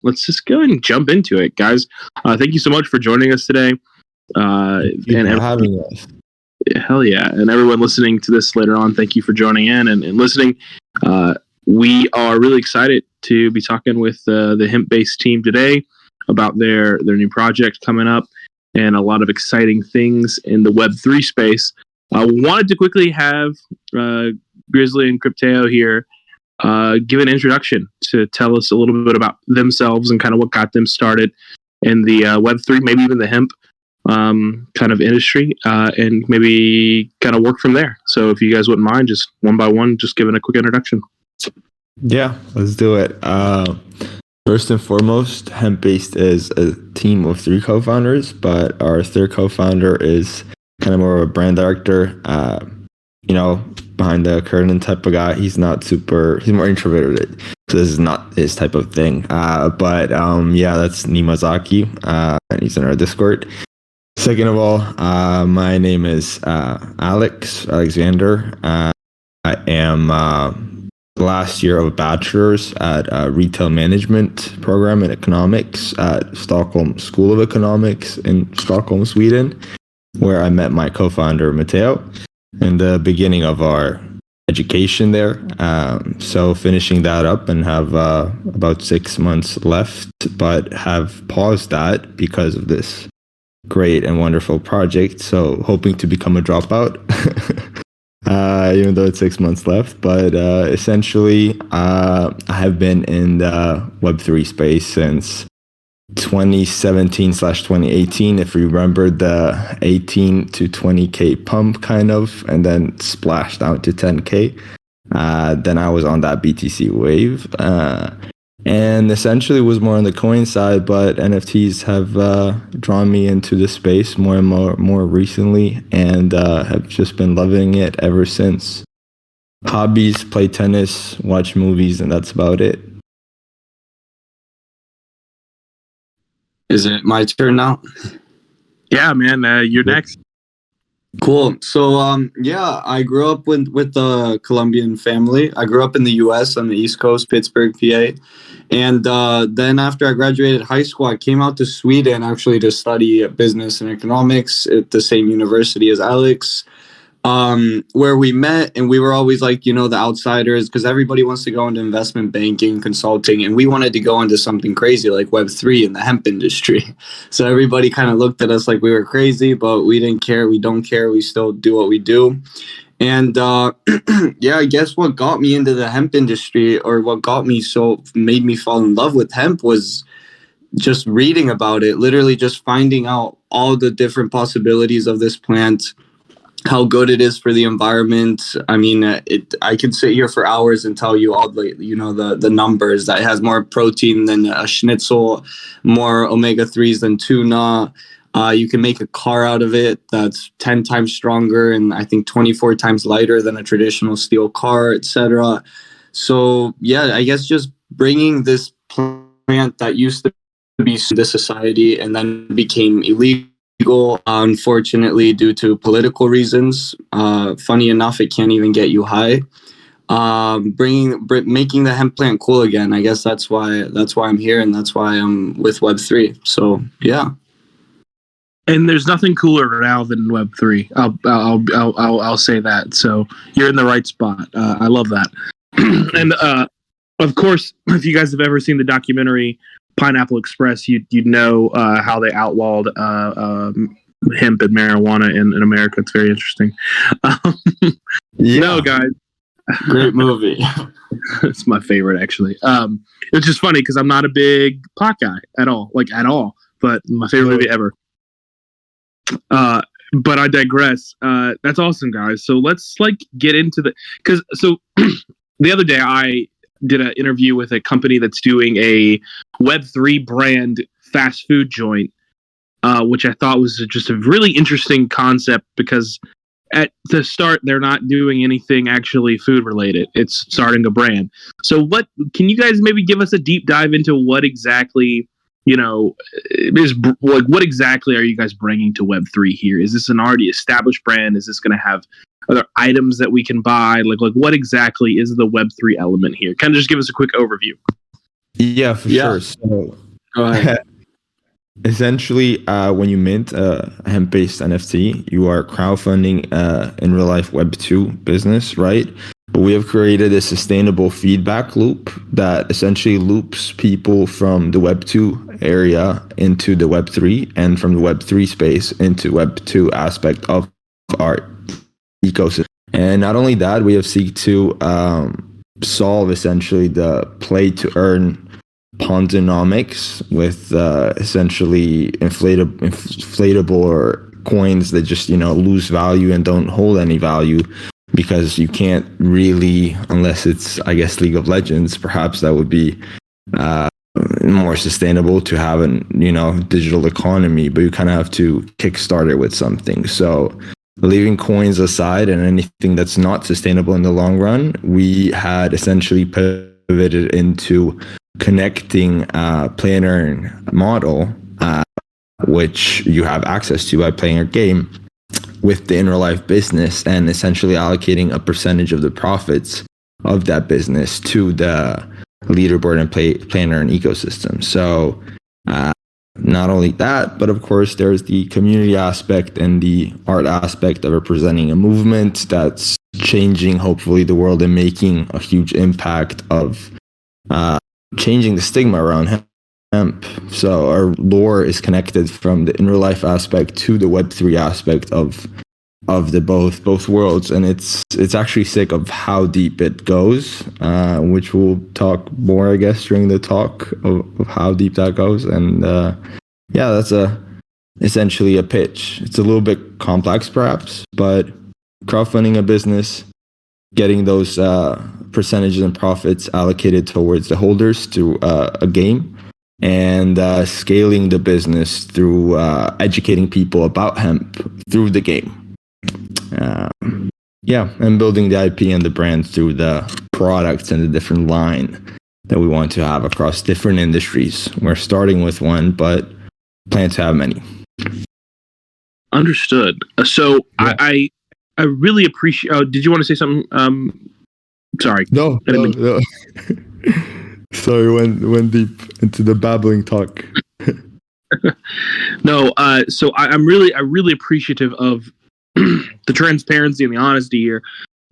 let's just go ahead and jump into it, guys. Thank you so much for joining us today. Thank you for having us. Hell yeah. And everyone listening to this later on, thank you for joining in and listening. We are really excited to be talking with the HempBased team today about their new project coming up and a lot of exciting things in the Web3 space. I wanted to quickly have Grizzly and Crypteo here give an introduction to tell us a little bit about themselves and kind of what got them started in the Web3, maybe even the hemp kind of industry, and maybe kind of work from there. So if you guys wouldn't mind, just one by one, just giving a quick introduction. Yeah, let's do it. First and foremost, HempBased is a team of 3 co-founders, but our third co-founder is kind of more of a brand director, behind the curtain type of guy. He's more introverted, so this is not his type of thing. But that's Nimazaki, and he's in our Discord. Second of all, my name is Alexander. I am last year of a bachelor's at a retail management program in economics at Stockholm School of Economics in Stockholm, Sweden, where I met my co-founder Matteo in the beginning of our education there. So finishing that up and have about 6 months left, but have paused that because of this great and wonderful project. So hoping to become a dropout, even though it's 6 months left. But essentially, I have been in the Web3 space since 2017/2018, if you remember the 18 to 20K pump kind of, and then splashed out to 10K. Then I was on that BTC wave. And essentially was more on the coin side, but NFTs have drawn me into the space more and more recently, and have just been loving it ever since. Hobbies, play tennis, watch movies, and that's about it. Is it my turn now? Yeah, man, you're next. Cool. So, I grew up with a Colombian family. I grew up in the U.S. on the East Coast, Pittsburgh, PA. And then after I graduated high school, I came out to Sweden actually to study business and economics at the same university as Alex, where we met, and we were always like, the outsiders, because everybody wants to go into investment banking, consulting, and we wanted to go into something crazy like Web3 in the hemp industry. So everybody kind of looked at us like we were crazy, but we didn't care. We don't care. We still do what we do. And I guess what got me into the hemp industry, or what made me fall in love with hemp, was just reading about it, literally just finding out all the different possibilities of this plant, how good it is for the environment. I mean, I could sit here for hours and tell you all the numbers. That it has more protein than a schnitzel, more omega-3s than tuna. You can make a car out of it that's 10 times stronger and I think 24 times lighter than a traditional steel car, etc. So, I guess just bringing this plant that used to be the society and then became illegal, unfortunately, due to political reasons. Funny enough, it can't even get you high. Making the hemp plant cool again. I guess that's why I'm here, and that's why I'm with Web3. So, yeah. And there's nothing cooler now than Web3. I'll say that. So you're in the right spot. I love that. And of course, if you guys have ever seen the documentary Pineapple Express, you'd know how they outlawed hemp and marijuana in America. It's very interesting. No, guys. Great movie. It's my favorite, actually. It's just funny because I'm not a big pot guy at all. But my favorite movie ever. But I digress. That's awesome, guys. So let's get into the the other day I did an interview with a company that's doing a Web3 brand fast food joint, which I thought was just a really interesting concept because at the start they're not doing anything actually food related. It's starting a brand. So what can you guys maybe give us a deep dive into what exactly what exactly are you guys bringing to Web3 here? Is this an already established brand? Is this going to have other items that we can buy? Like what exactly is the Web3 element here? Kind of just give us a quick overview. Yeah, for Yeah. sure. So Go ahead. essentially, when you mint a hemp-based NFT, you are crowdfunding in real life Web2 business, right? But we have created a sustainable feedback loop that essentially loops people from the Web2 area into the Web3 and from the Web3 space into Web2 aspect of our ecosystem. And not only that, we have seek to solve essentially the play to earn tokenomics with essentially inflatable or coins that just lose value and don't hold any value, because you can't really, unless it's I guess League of Legends, perhaps that would be more sustainable to have an digital economy, but you kind of have to kickstart it with something. So leaving coins aside and anything that's not sustainable in the long run, we had essentially pivoted into connecting play and earn model, which you have access to by playing your game, with the in real life business, and essentially allocating a percentage of the profits of that business to the leaderboard and play and earn ecosystem. So not only that, but of course there's the community aspect and the art aspect of representing a movement that's changing hopefully the world and making a huge impact of changing the stigma around hemp. So our lore is connected from the in real life aspect to the Web3 aspect of the both worlds, and it's actually sick of how deep it goes, which we'll talk more I guess during the talk of how deep that goes. And yeah, that's essentially a pitch. It's a little bit complex perhaps, but crowdfunding a business, getting those percentages and profits allocated towards the holders through a game, and scaling the business through educating people about hemp through the game. And building the IP and the brand through the products and the different line that we want to have across different industries. We're starting with one, but plan to have many. Understood. So yeah. I really appreciate. Oh, did you want to say something? Sorry. No. Sorry, went deep into the babbling talk. No. So I'm really appreciative of the transparency and the honesty here,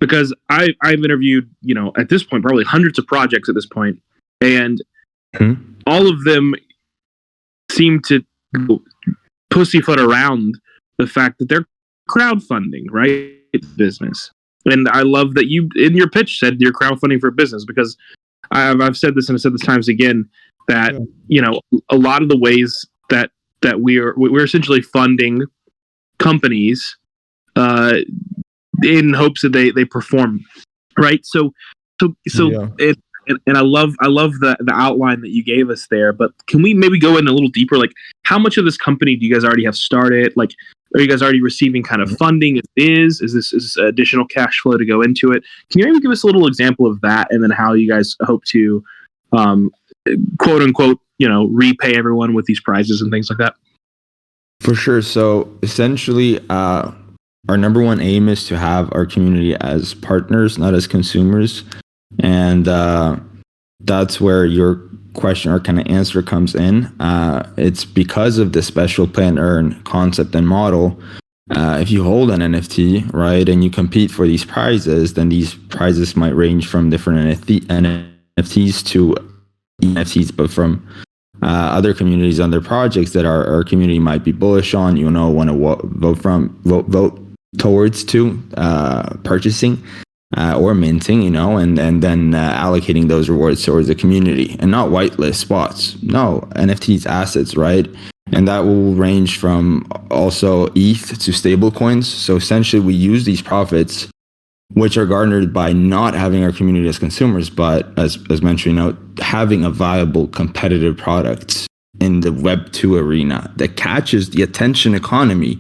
because I've interviewed, at this point, probably hundreds of projects at this point, and all of them seem to pussyfoot around the fact that they're crowdfunding, right? Business. And I love that you, in your pitch, said you're crowdfunding for a business, because I've said this and I've said this times again, that, a lot of the ways that we're essentially funding companies in hopes that they perform, right? So yeah. And I love the outline that you gave us there, but can we maybe go in a little deeper? Like, how much of this company do you guys already have started? Like, are you guys already receiving kind of funding? Is this additional cash flow to go into it? Can you maybe give us a little example of that, and then how you guys hope to, quote unquote, repay everyone with these prizes and things like that? For sure. So essentially, our number one aim is to have our community as partners, not as consumers. And that's where your question or kind of answer comes in. It's because of the special play and earn concept and model. If you hold an NFT, right, and you compete for these prizes, then these prizes might range from different NFTs to NFTs, but from other communities on their projects that our community might be bullish on, want to vote towards to purchasing or minting, and then allocating those rewards towards the community, and not whitelist spots. No, NFTs assets, right? And that will range from also ETH to stable coins. So essentially we use these profits, which are garnered by not having our community as consumers, but as mentioned, having a viable competitive product in the Web2 arena that catches the attention economy.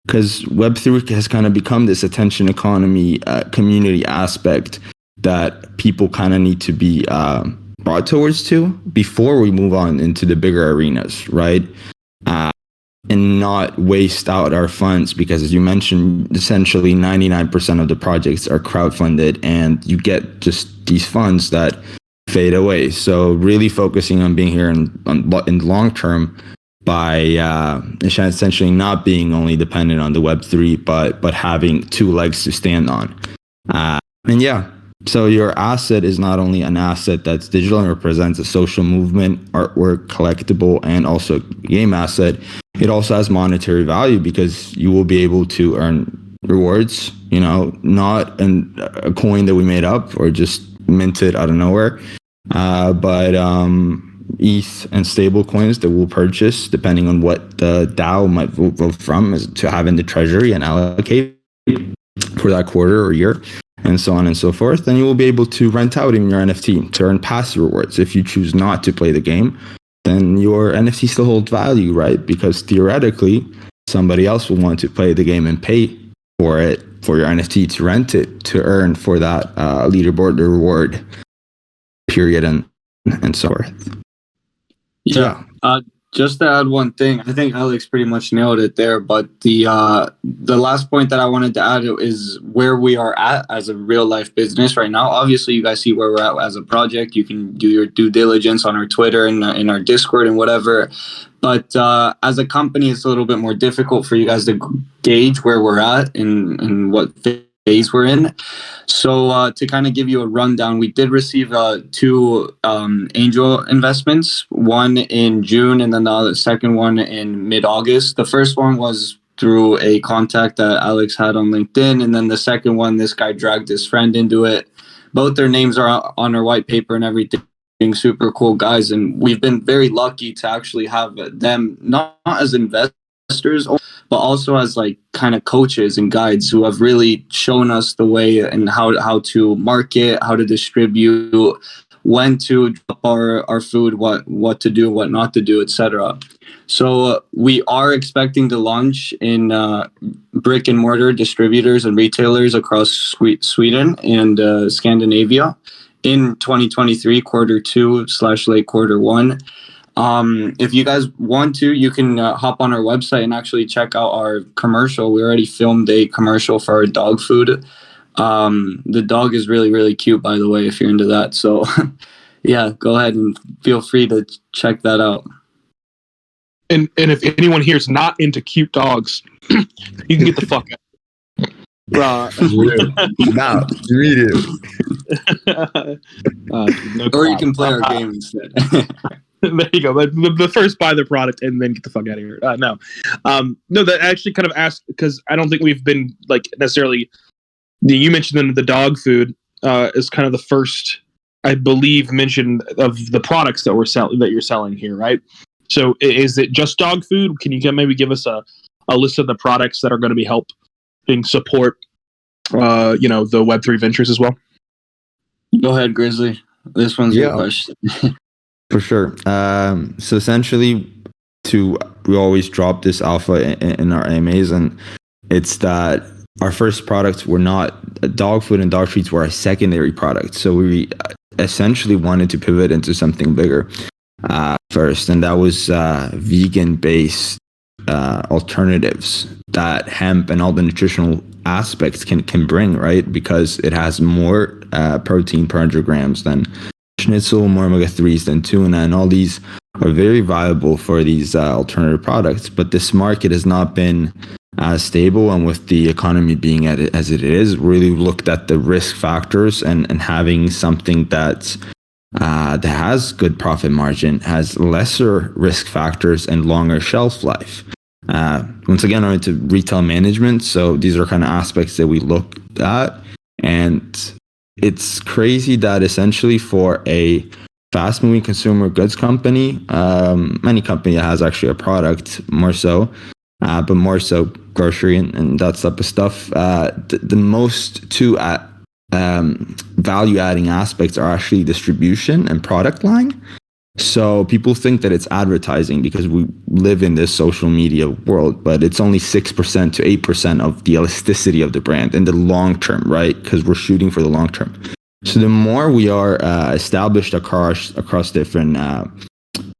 Because Web3 has kind of become this attention economy community aspect that people kind of need to be brought towards to before we move on into the bigger arenas, right? And not waste out our funds, because as you mentioned, essentially 99% of the projects are crowdfunded, and you get just these funds that fade away. So really focusing on being here in the long term by essentially not being only dependent on the Web3, but having two legs to stand on. And yeah, so your asset is not only an asset that's digital and represents a social movement, artwork, collectible, and also game asset. It also has monetary value because you will be able to earn rewards, not a coin that we made up or just minted out of nowhere, but ETH and stable coins that we'll purchase depending on what the DAO might vote from is to have in the treasury and allocate for that quarter or year, and so on and so forth. Then you will be able to rent out in your NFT to earn passive rewards. If you choose not to play the game, then your NFT still holds value, right? Because theoretically, somebody else will want to play the game and pay for it, for your NFT to rent it, to earn for that leaderboard, the reward, period, and so forth. Yeah. Just to add one thing, I think Alex pretty much nailed it there. But the last point that I wanted to add is where we are at as a real life business right now. Obviously, you guys see where we're at as a project. You can do your due diligence on our Twitter and in our Discord and whatever. But as a company, it's a little bit more difficult for you guys to gauge where we're at and what phase we're in. So to kind of give you a rundown, we did receive 2 angel investments, one in June and then the second one in mid-August. The first one was through a contact that Alex had on LinkedIn, and then the second one, this guy dragged his friend into it. Both their names are on our white paper and everything. Super cool guys, and we've been very lucky to actually have them not as investors, but also as like kind of coaches and guides who have really shown us the way and how to market, how to distribute, when to drop our food, what to do, what not to do, etc. So we are expecting to launch in brick and mortar distributors and retailers across Sweden and Scandinavia in 2023 quarter 2/late quarter 1. If you guys want to, you can hop on our website and actually check out our commercial. We already filmed a commercial for our dog food. The dog is really, really cute, by the way, if you're into that. So yeah, go ahead and feel free to check that out. And if anyone here is not into cute dogs, you can get the fuck out. Now, immediately. Or you can play our game instead. There you go. But first buy the product and then get the fuck out of here. No, that actually kind of asked because I don't think we've been like necessarily. You mentioned the dog food is kind of the first, I believe, mention of the products that you're selling here, right? So is it just dog food? Can you maybe give us a list of the products that are going to be helping support, the Web3 ventures as well? Go ahead, Grizzly. This one's your question. For sure. So essentially, we always drop this alpha in our AMAs, and it's that our first products were not dog food and dog treats were our secondary products. So we essentially wanted to pivot into something bigger first, and that was vegan-based alternatives that hemp and all the nutritional aspects can bring, right? Because it has more protein per 100 grams than schnitzel, more omega-3s than tuna, and all these are very viable for these alternative products. But this market has not been as stable, and with the economy being as it is, really looked at the risk factors and having something that has good profit margin, has lesser risk factors and longer shelf life. Once again, I'm into retail management, so these are kind of aspects that we look at, and it's crazy that essentially for a fast-moving consumer goods company, any company that has actually a product, more so, but more so grocery and that type of stuff, the most two value-adding aspects are actually distribution and product line. So people think that it's advertising because we live in this social media world, but it's only 6% to 8% of the elasticity of the brand in the long term, right? Because we're shooting for the long term. So the more we are established across different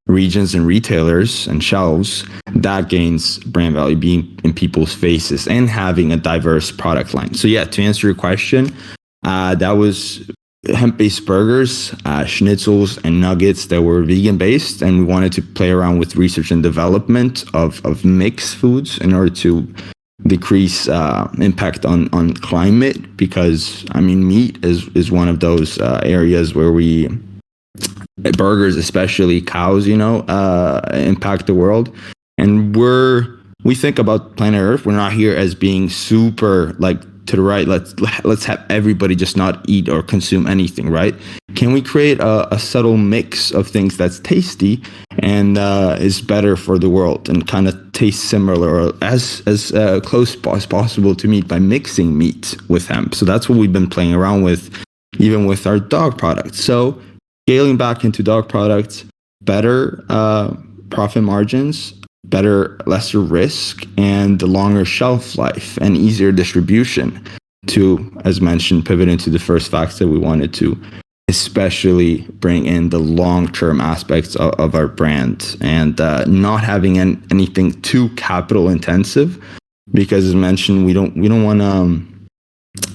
regions and retailers and shelves, that gains brand value, being in people's faces and having a diverse product line. So yeah, to answer your question, that was hemp-based burgers, schnitzels, and nuggets that were vegan-based, and we wanted to play around with research and development of mixed foods in order to decrease impact on climate, because I mean meat is one of those areas where burgers, especially cows, impact the world. And we think about planet Earth. We're not here as being super like to the right. Let's have everybody just not eat or consume anything, right? Can we create a subtle mix of things that's tasty and is better for the world and kind of tastes similar or as close as possible to meat by mixing meat with hemp? So that's what we've been playing around with, even with our dog products. So scaling back into dog products, better profit margins, lesser risk, and longer shelf life and easier distribution to, as mentioned, pivot into the first facts that we wanted to especially bring in the long-term aspects of our brand and not having anything too capital intensive, because as mentioned, we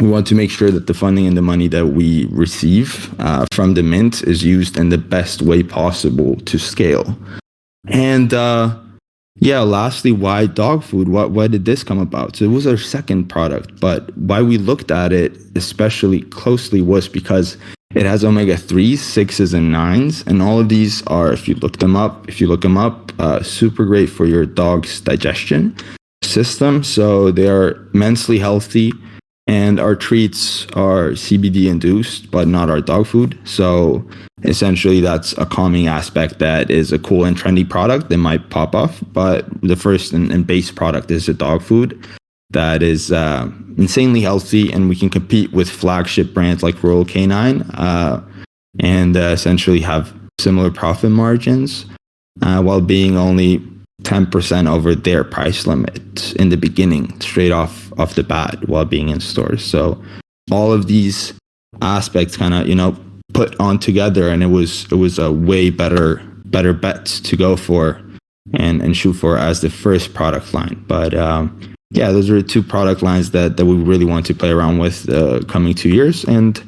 want to make sure that the funding and the money that we receive from the mint is used in the best way possible to scale. And lastly, why dog food? Why did this come about? So it was our second product, but why we looked at it especially closely was because it has omega-3s, 6s, and 9s, and all of these are, if you look them up, super great for your dog's digestion system. So they are immensely healthy, and our treats are CBD induced, but not our dog food. So essentially, that's a calming aspect that is a cool and trendy product that might pop off. But the first and base product is a dog food that is insanely healthy, and we can compete with flagship brands like Royal Canine and essentially have similar profit margins while being only 10% over their price limit in the beginning, straight off the bat, while being in stores. So all of these aspects kind of put on together, and it was a way better bet to go for and shoot for as the first product line. But those are the two product lines that we really want to play around with coming 2 years. And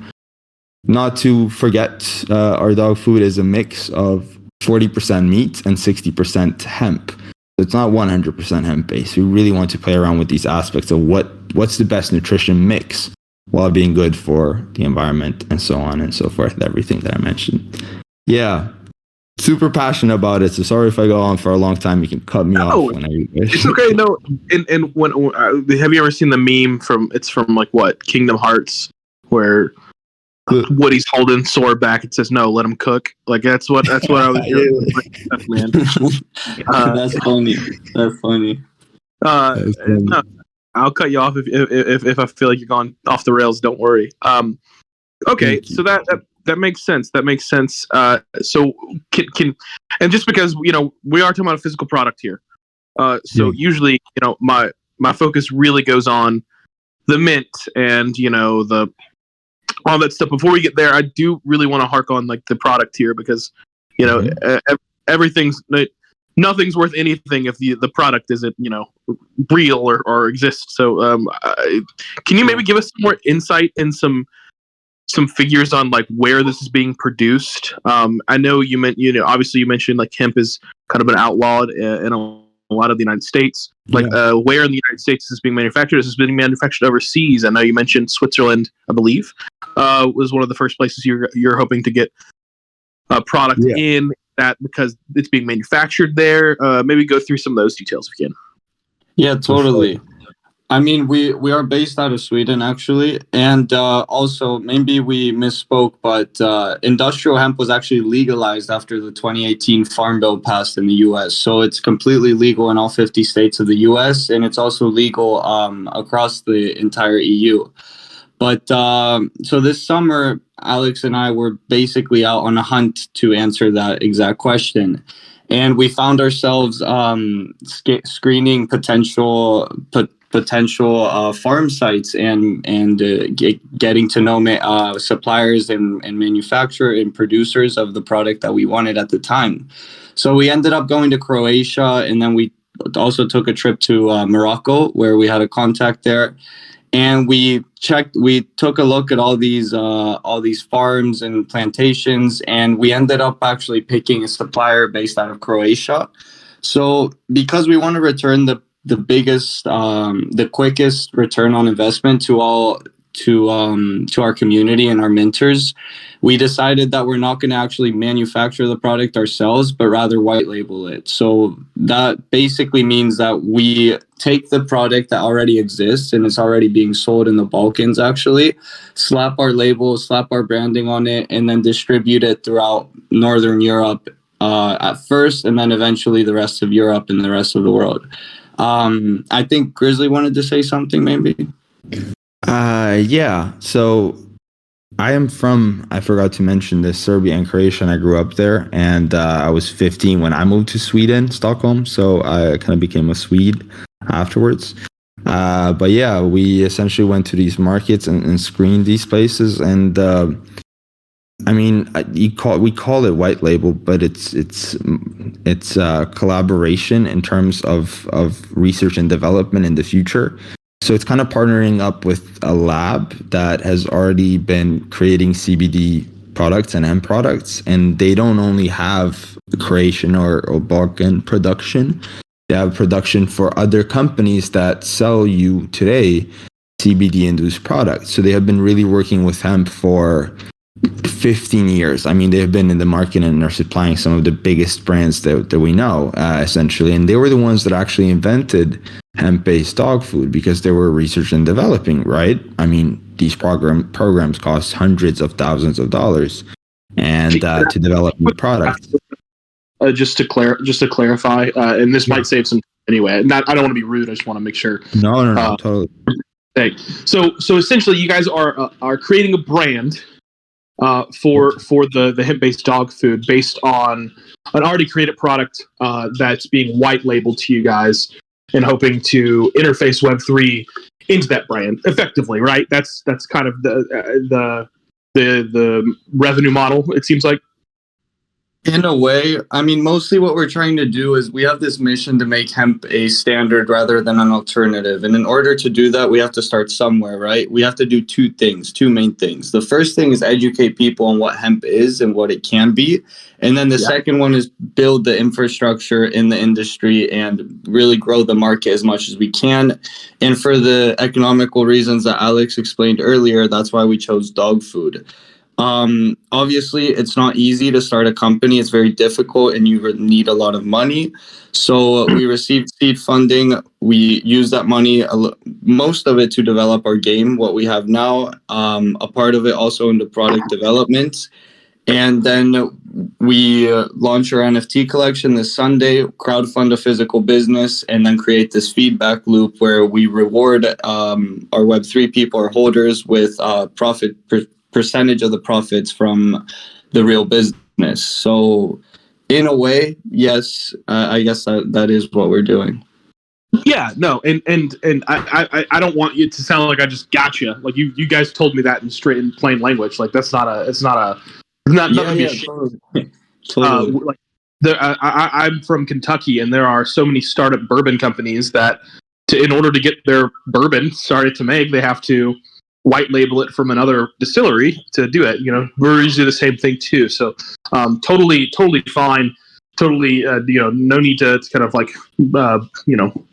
not to forget, our dog food is a mix of 40% meat and 60% hemp. So it's not 100% hemp based. We really want to play around with these aspects of what's the best nutrition mix while being good for the environment and so on and so forth, everything that I mentioned. Yeah, super passionate about it. So sorry if I go on for a long time. You can cut me off whenever you wish. It's okay. No, and when have you ever seen the meme from like what, Kingdom Hearts, where Woody's holding Sora back and says, "No, let him cook." Like that's what I was doing. Man. That's funny. That's funny. No, I'll cut you off if I feel like you're going off the rails. Don't worry. Okay, so that makes sense. That makes sense. So can and just because we are talking about a physical product here, so usually my focus really goes on the mint and the all that stuff. Before we get there, I do really want to hark on like the product here, because nothing's worth anything if the product isn't real or exists. So can you maybe give us some more insight and some figures on like where this is being produced? I know you meant obviously you mentioned like hemp is kind of been outlawed in a lot of the United States. Like where in the United States is this being manufactured? Is this being manufactured overseas? I know you mentioned Switzerland, I believe, was one of the first places you're hoping to get a product in that, because it's being manufactured there. Maybe go through some of those details if you can. Yeah, totally. I mean, we are based out of Sweden, actually. And also, maybe we misspoke, but industrial hemp was actually legalized after the 2018 Farm Bill passed in the U.S. So it's completely legal in all 50 states of the U.S., and it's also legal across the entire EU. But so this summer, Alex and I were basically out on a hunt to answer that exact question. And we found ourselves screening potential farm sites and getting to know suppliers and manufacturers and producers of the product that we wanted at the time. So we ended up going to Croatia, and then we also took a trip to Morocco, where we had a contact there. And we took a look at all these farms and plantations, and we ended up actually picking a supplier based out of Croatia. So because we want to return the biggest, the quickest return on investment to our community and our minters, we decided that we're not going to actually manufacture the product ourselves, but rather white label it. So that basically means that we take the product that already exists and it's already being sold in the Balkans, actually, slap our label, slap our branding on it, and then distribute it throughout Northern Europe at first, and then eventually the rest of Europe and the rest of the world. I think Grizzly wanted to say something, maybe. Yeah. So I forgot to mention this, Serbia and Croatia, and I grew up there, and I was 15 when I moved to Sweden, Stockholm. So I kind of became a Swede afterwards. But yeah, we essentially went to these markets and screened these places. And I mean, we call it white label, but it's collaboration in terms of research and development in the future. So it's kind of partnering up with a lab that has already been creating CBD products and hemp products, and they don't only have the Croatian or Balkan production, they have production for other companies that sell you today CBD-induced products. So they have been really working with hemp for 15 years. I mean, they've been in the market and are supplying some of the biggest brands that we know, essentially. And they were the ones that actually invented hemp-based dog food because they were research and developing, right? I mean, these programs cost hundreds of thousands of dollars and to develop new products. Just to clarify, and this might save some anyway. I don't want to be rude. I just want to make sure. No, totally. Okay. So essentially, you guys are creating a brand for the hemp-based dog food based on an already created product that's being white labeled to you guys, and hoping to interface Web3 into that brand effectively, right? That's kind of the revenue model, it seems like. In a way, I mean, mostly what we're trying to do is we have this mission to make hemp a standard rather than an alternative. And in order to do that, we have to start somewhere, right? We have to do two main things. The first thing is educate people on what hemp is and what it can be. And then the second one is build the infrastructure in the industry and really grow the market as much as we can. And for the economical reasons that Alex explained earlier, that's why we chose dog food. Obviously, it's not easy to start a company. It's very difficult and you need a lot of money. So we received seed funding. We used that money, most of it, to develop our game, what we have now, a part of it also into product development. And then we launch our NFT collection this Sunday, crowdfund a physical business, and then create this feedback loop where we reward our Web3 people, our holders, with percentage of the profits from the real business. So in a way, yes, I guess that is what we're doing. Yeah, no, and I don't want you to sound like I just got you. Like you guys told me that in straight and plain language. Like that's not totally. I'm from Kentucky, and there are so many startup bourbon companies that in order to get their bourbon started to make, they have to white label it from another distillery to do it. You know, breweries do the same thing too. So totally fine. Totally, no need to kind of like,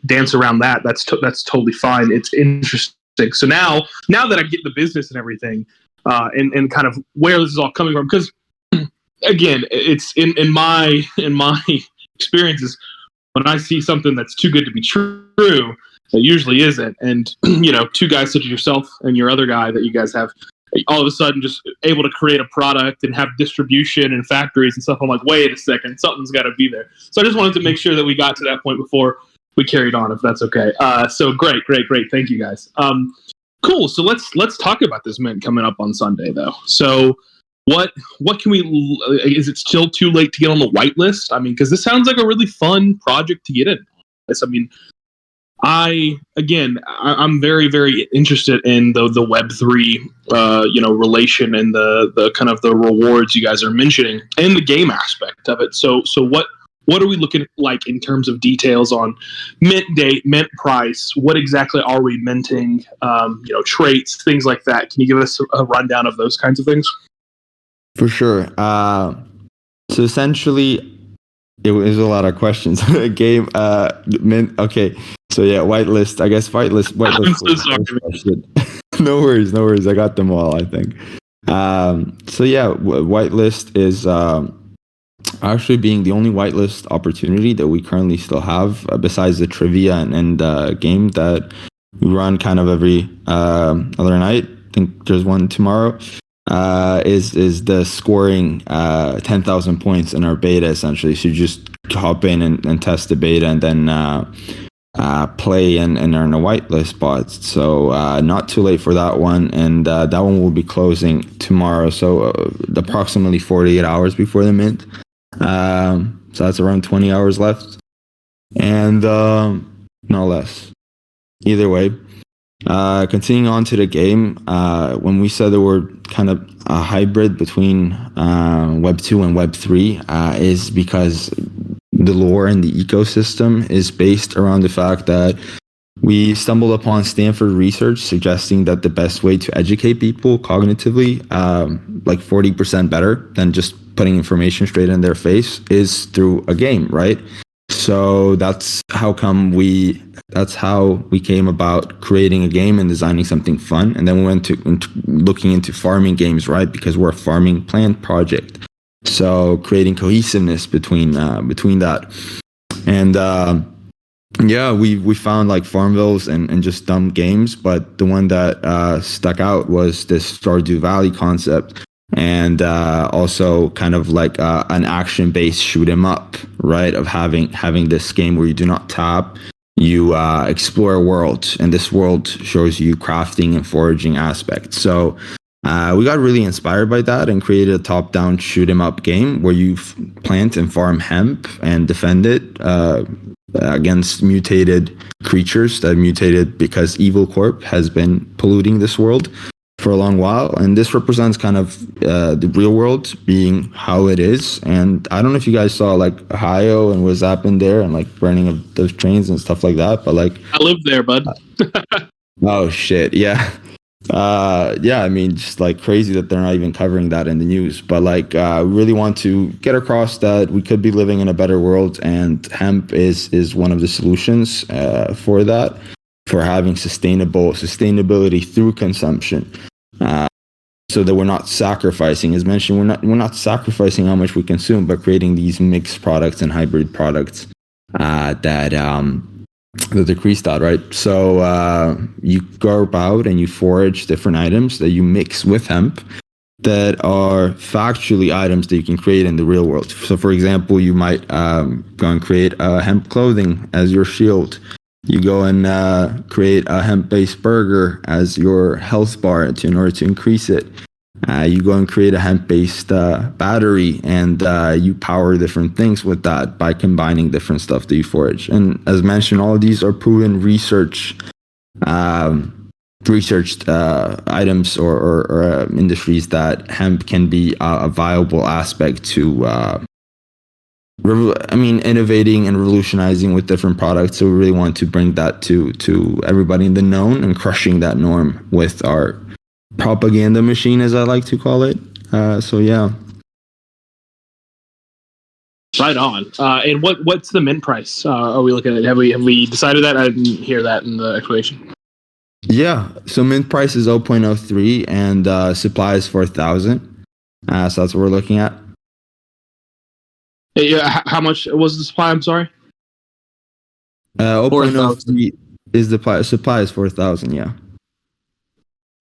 dance around that. That's totally fine. It's interesting. So now that I get the business and everything, and kind of where this is all coming from, because again, it's in my experiences, when I see something that's too good to be true, that usually isn't. And, two guys such as yourself and your other guy that you guys have all of a sudden just able to create a product and have distribution and factories and stuff. I'm like, wait a second, something's got to be there. So I just wanted to make sure that we got to that point before we carried on, if that's okay. So great. Thank you guys. Cool. So let's talk about this mint coming up on Sunday though. So what can we, is it still too late to get on the whitelist? I mean, because this sounds like a really fun project to get in. I mean, I'm very, very interested in the Web3, relation and the kind of the rewards you guys are mentioning and the game aspect of it. So what what are we looking like in terms of details on mint date, mint price? What exactly are we minting? Traits, things like that. Can you give us a rundown of those kinds of things? For sure. So essentially, it was a lot of questions. Game, mint. Okay. So yeah, whitelist. I guess whitelist. I'm so sorry. No worries. I got them all, I think. So yeah, whitelist is actually being the only whitelist opportunity that we currently still have, besides the trivia and game that we run kind of every other night. I think there's one tomorrow. Is the scoring 10,000 points in our beta, essentially. So you just hop in and test the beta and then play and earn a whitelist spot. So not too late for that one, and that one will be closing tomorrow, so approximately 48 hours before the mint. So that's around 20 hours left, and no less. Either way, continuing on to the game, when we said that we're kind of a hybrid between Web 2 and Web 3, is because the lore and the ecosystem is based around the fact that we stumbled upon Stanford research suggesting that the best way to educate people cognitively, like 40% better than just putting information straight in their face, is through a game, right? So that's how we came about creating a game and designing something fun. And then we went to looking into farming games, right? Because we're a farming plant project. So creating cohesiveness between that. And we found like Farmvilles and just dumb games, but the one that stuck out was this Stardew Valley concept, and also kind of like an action-based shoot 'em up, right? Of having this game where you do not tap, you explore a world, and this world shows you crafting and foraging aspects. So we got really inspired by that and created a top-down shoot 'em up game where you plant and farm hemp and defend it against mutated creatures that mutated because Evil Corp has been polluting this world for a long while. And this represents kind of the real world being how it is. And I don't know if you guys saw like Ohio and what's happened there and like burning of those trains and stuff like that, but like I lived there, bud. Oh shit, yeah. I mean, just like crazy that they're not even covering that in the news. But like, we really want to get across that we could be living in a better world, and hemp is one of the solutions for that, for having sustainability through consumption. So that we're not sacrificing, as mentioned, we're not sacrificing how much we consume, but creating these mixed products and hybrid products that decrease that, right? So you go about and you forage different items that you mix with hemp that are factually items that you can create in the real world. So for example, you might go and create hemp clothing as your shield. You go and create a hemp-based burger as your health bar in order to increase it. You go and create a hemp-based battery, and you power different things with that by combining different stuff that you forage. And as mentioned, all of these are proven researched items or industries that hemp can be a viable aspect to innovating and revolutionizing with different products. So we really want to bring that to everybody in the known and crushing that norm with our propaganda machine, as I like to call it. So yeah. Right on. And what's the mint price? Are we looking at? Have we decided that? I didn't hear that in the explanation. Yeah. So mint price is 0.03 and supply is 4,000. So that's what we're looking at. Yeah. How much was the supply? I'm sorry. 0.03 is the supply is 4,000. Yeah.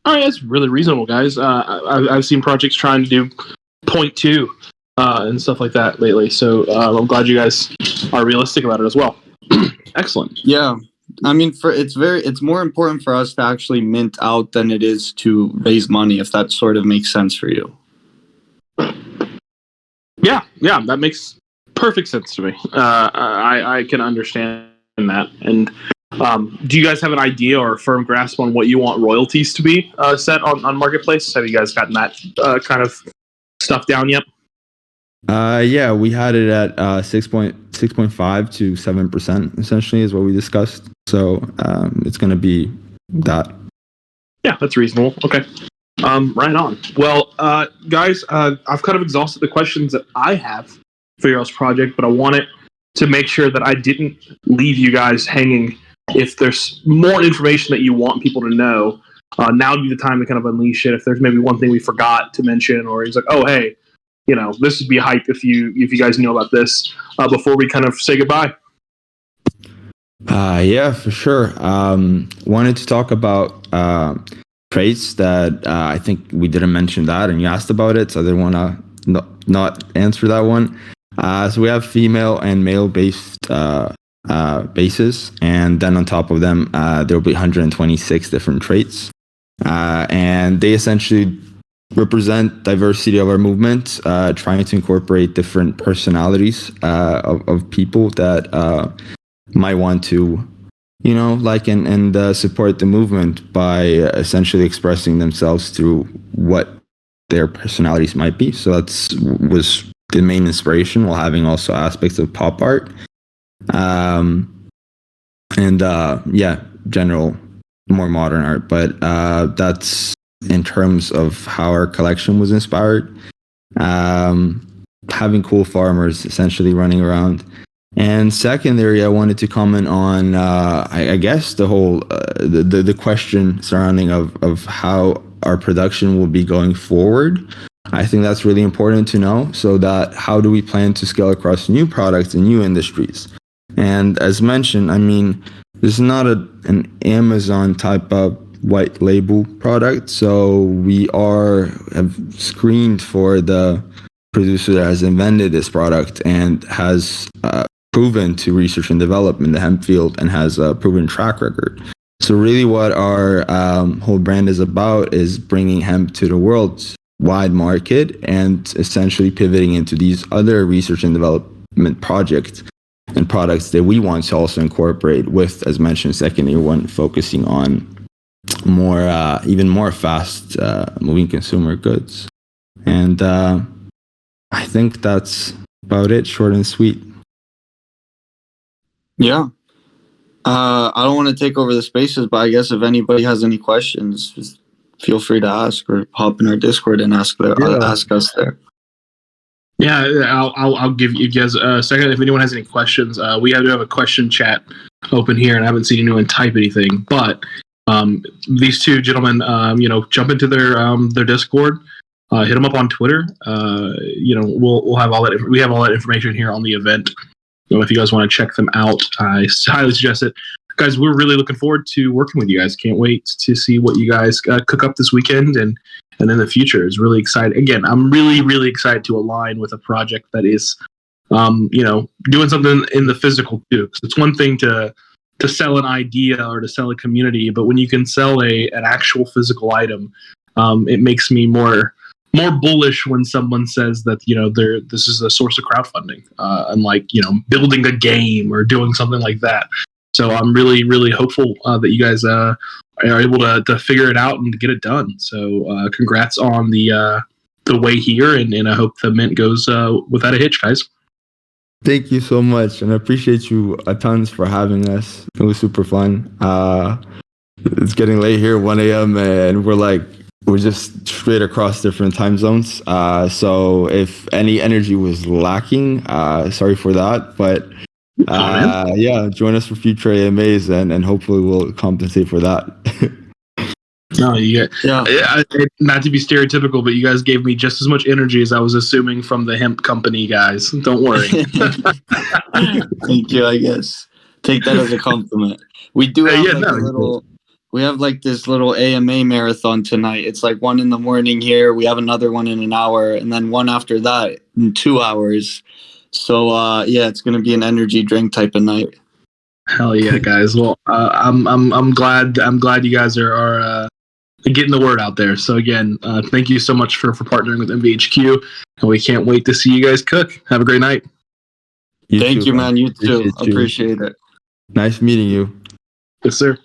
All right, that's really reasonable, guys. I've seen projects trying to do 0.2 and stuff like that lately, so I'm glad you guys are realistic about it as well. Excellent. Yeah, I mean, it's more important for us to actually mint out than it is to raise money, if that sort of makes sense for you. Yeah, that makes perfect sense to me. I can understand that. And do you guys have an idea or a firm grasp on what you want royalties to be set on Marketplace? Have you guys gotten that kind of stuff down yet? Yeah, we had it at 6.5 to 7% essentially is what we discussed. So it's going to be that. Yeah, that's reasonable. Okay. Right on. Well, guys, I've kind of exhausted the questions that I have for your project, but I wanted to make sure that I didn't leave you guys hanging. If there's more information that you want people to know, now would be the time to kind of unleash it. If there's maybe one thing we forgot to mention, or he's like, oh, hey, this would be hype if you guys knew about this before we kind of say goodbye. Yeah, for sure. Wanted to talk about traits that I think we didn't mention that, and you asked about it, so I didn't want to not answer that one. So we have female and male based bases, and then on top of them, there will be 126 different traits, and they essentially represent diversity of our movement, trying to incorporate different personalities of people that might want to, like and support the movement by essentially expressing themselves through what their personalities might be. So was the main inspiration, while having also aspects of pop art, general more modern art. But that's in terms of how our collection was inspired. Having cool farmers essentially running around. And secondary, I wanted to comment on, I guess, the whole the question surrounding of how our production will be going forward. I think that's really important to know, so that how do we plan to scale across new products and new industries? And as mentioned, I mean, this is not an Amazon type of white label product, so we have screened for the producer that has invented this product and has proven to research and develop in the hemp field and has a proven track record. So really what our whole brand is about is bringing hemp to the worldwide market and essentially pivoting into these other research and development projects and products that we want to also incorporate with, as mentioned, secondary one, focusing on even more fast moving consumer goods. And I think that's about it, short and sweet. Yeah. I don't want to take over the spaces, but I guess if anybody has any questions, just feel free to ask or hop in our Discord and ask us there. Yeah, I'll give you guys a second. If anyone has any questions, we do have a question chat open here, and I haven't seen anyone type anything. But these two gentlemen, jump into their Discord, hit them up on Twitter. We'll have all that. We have all that information here on the event. If you guys want to check them out, I highly suggest it. Guys, we're really looking forward to working with you guys. Can't wait to see what you guys cook up this weekend and in the future. It's really exciting. Again, I'm really, really excited to align with a project that is, doing something in the physical too. Because it's one thing to sell an idea or to sell a community, but when you can sell an actual physical item, it makes me more bullish when someone says that this is a source of crowdfunding, unlike building a game or doing something like that. So I'm really, really hopeful that you guys are able to figure it out and to get it done. So congrats on the way here, and I hope the mint goes without a hitch, guys. Thank you so much, and I appreciate you a tons for having us. It was super fun. It's getting late here, 1 a.m., and we're just straight across different time zones. So if any energy was lacking, sorry for that. But join us for future AMAs, and hopefully we'll compensate for that. No, not to be stereotypical, but you guys gave me just as much energy as I was assuming from the hemp company guys. Don't worry. Thank you, I guess. Take that as a compliment. We do have we have this little AMA marathon tonight. It's 1 a.m. here. We have another one in an hour, and then one after that in 2 hours. So it's gonna be an energy drink type of night. Hell yeah, guys! Well, I'm glad you guys are getting the word out there. So again, thank you so much for partnering with MVHQ, and we can't wait to see you guys cook. Have a great night. Thank you, man. You too. Appreciate it. Nice meeting you. Yes, sir.